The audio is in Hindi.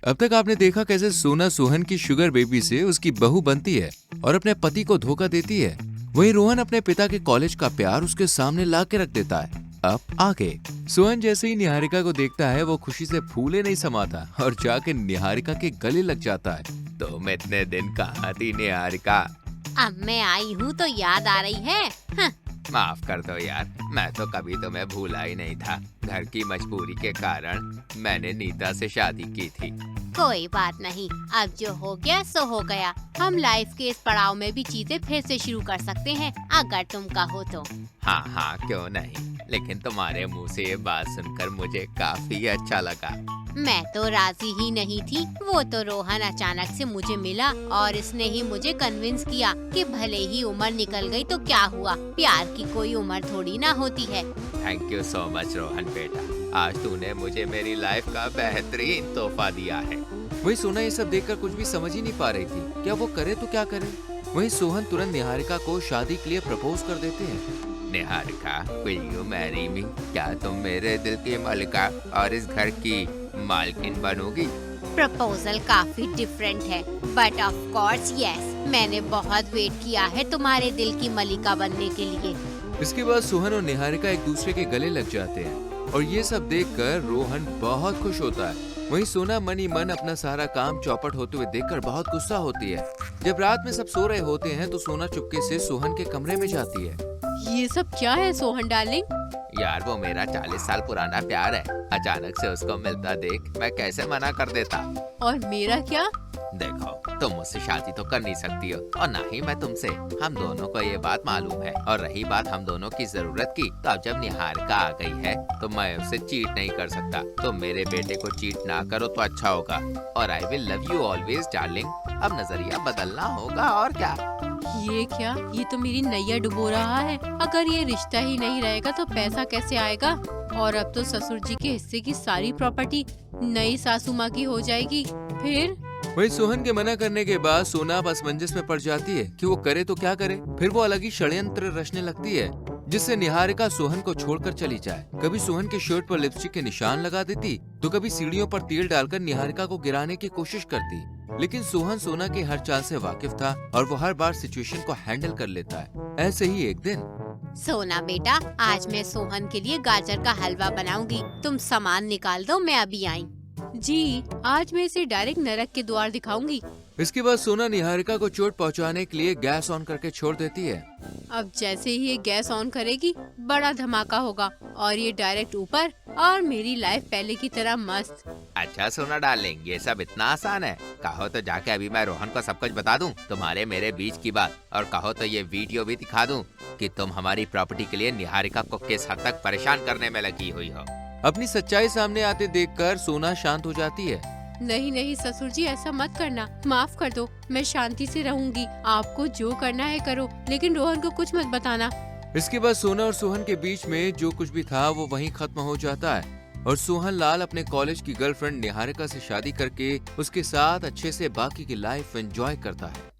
अब तक आपने देखा कैसे सोना सोहन की शुगर बेबी से उसकी बहू बनती है और अपने पति को धोखा देती है। वहीं रोहन अपने पिता के कॉलेज का प्यार उसके सामने ला के रख देता है। अब आगे सोहन जैसे ही निहारिका को देखता है वो खुशी से फूले नहीं समाता और जाके निहारिका के गले लग जाता है। तुम इतने दिन कहाँ थी निहारिका? अब मैं आई हूँ तो याद आ रही है। माफ कर दो यार, मैं तो कभी तुम्हें भूला ही नहीं था। घर की मजबूरी के कारण मैंने नीता से शादी की थी। कोई बात नहीं, अब जो हो गया सो हो गया। हम लाइफ के इस पड़ाव में भी चीजें फिर से शुरू कर सकते हैं अगर तुम कहो तो। हाँ हाँ क्यों नहीं, लेकिन तुम्हारे मुंह से ये बात सुनकर मुझे काफी अच्छा लगा। मैं तो राजी ही नहीं थी। वो तो रोहन अचानक से मुझे मिला और इसने ही मुझे कन्विंस किया कि भले ही उम्र निकल गई तो क्या हुआ, प्यार की कोई उम्र थोड़ी ना होती है। Thank you so much Rohan बेटा, आज तूने मुझे मेरी लाइफ का बेहतरीन तोहफा दिया है। वही सोना ये सब देखकर कुछ भी समझ ही नहीं पा रही थी, क्या वो करे तो क्या करे। वही सोहन तुरंत निहारिका को शादी के लिए प्रपोज कर देते हैं। Niharika, will you marry me? क्या तुम मेरे दिल की मालिका और इस घर की मालकिन बनोगी? प्रपोजल काफी डिफरेंट है, बट ऑफ कोर्स यस। मैंने बहुत वेट किया है तुम्हारे दिल की मलिका बनने के लिए। इसके बाद सोहन और निहारिका एक दूसरे के गले लग जाते हैं और ये सब देखकर रोहन बहुत खुश होता है। वहीं सोना मन ही मन अपना सारा काम चौपट होते हुए देखकर बहुत गुस्सा होती है। जब रात में सब सो रहे होते हैं तो सोना चुपके से सोहन के कमरे में जाती है। ये सब क्या है सोहन डार्लिंग? यार वो मेरा 40 साल पुराना प्यार है, अचानक से उसको मिलता देख मैं कैसे मना कर देता। और मेरा क्या? देखो तुम मुझसे शादी तो कर नहीं सकती हो और ना ही मैं तुमसे। हम दोनों को ये बात मालूम है और रही बात हम दोनों की जरूरत की, तो अब जब निहारिका आ गई है तो मैं उससे चीट नहीं कर सकता। तो मेरे बेटे को चीट ना करो तो अच्छा होगा और I will love you always darling. अब नजरिया बदलना होगा और क्या। ये क्या, ये तो मेरी नैया डुबो रहा है। अगर ये रिश्ता ही नहीं रहेगा तो पैसा कैसे आएगा? और अब तो ससुर जी के हिस्से की सारी प्रॉपर्टी नई सासू माँ की हो जाएगी। फिर वही सोहन के मना करने के बाद सोना अब असमंजस में पड़ जाती है कि वो करे तो क्या करे। फिर वो अलग ही षड्यंत्र रचने लगती है जिससे निहारिका सोहन को छोड़कर चली जाए। कभी सोहन के शर्ट पर लिपस्टिक के निशान लगा देती तो कभी सीढ़ियों पर तेल डालकर निहारिका को गिराने की कोशिश करती। लेकिन सोहन सोना के हर चाल से वाकिफ था और वो हर बार सिचुएशन को हैंडल कर लेता है। ऐसे ही एक दिन, सोना बेटा, आज मैं सोहन के लिए गाजर का हलवा बनाऊंगी। तुम सामान निकाल दो, मैं अभी आई। जी, आज मैं इसे डायरेक्ट नरक के द्वार दिखाऊंगी। इसके बाद सोना निहारिका को चोट पहुंचाने के लिए गैस ऑन करके छोड़ देती है। अब जैसे ही ये गैस ऑन करेगी बड़ा धमाका होगा और ये डायरेक्ट ऊपर और मेरी लाइफ पहले की तरह मस्त। अच्छा सोना डार्लिंग, ये सब इतना आसान है? कहो तो जाके अभी मैं रोहन को सब कुछ बता दूं तुम्हारे मेरे बीच की बात, और कहो तो ये वीडियो भी दिखा दूं कि तुम हमारी प्रॉपर्टी के लिए निहारिका को किस हद तक परेशान करने में लगी हुई हो। अपनी सच्चाई सामने आते देखकर सोना शांत हो जाती है। नहीं नहीं ससुर जी, ऐसा मत करना, माफ कर दो। मैं शांति से रहूंगी, आपको जो करना है करो, लेकिन रोहन को कुछ मत बताना। इसके बाद सोना और सोहन के बीच में जो कुछ भी था वो वहीं खत्म हो जाता है और सोहन लाल अपने कॉलेज की गर्लफ्रेंड निहारिका से शादी करके उसके साथ अच्छे से बाकी की लाइफ एंजॉय करता है।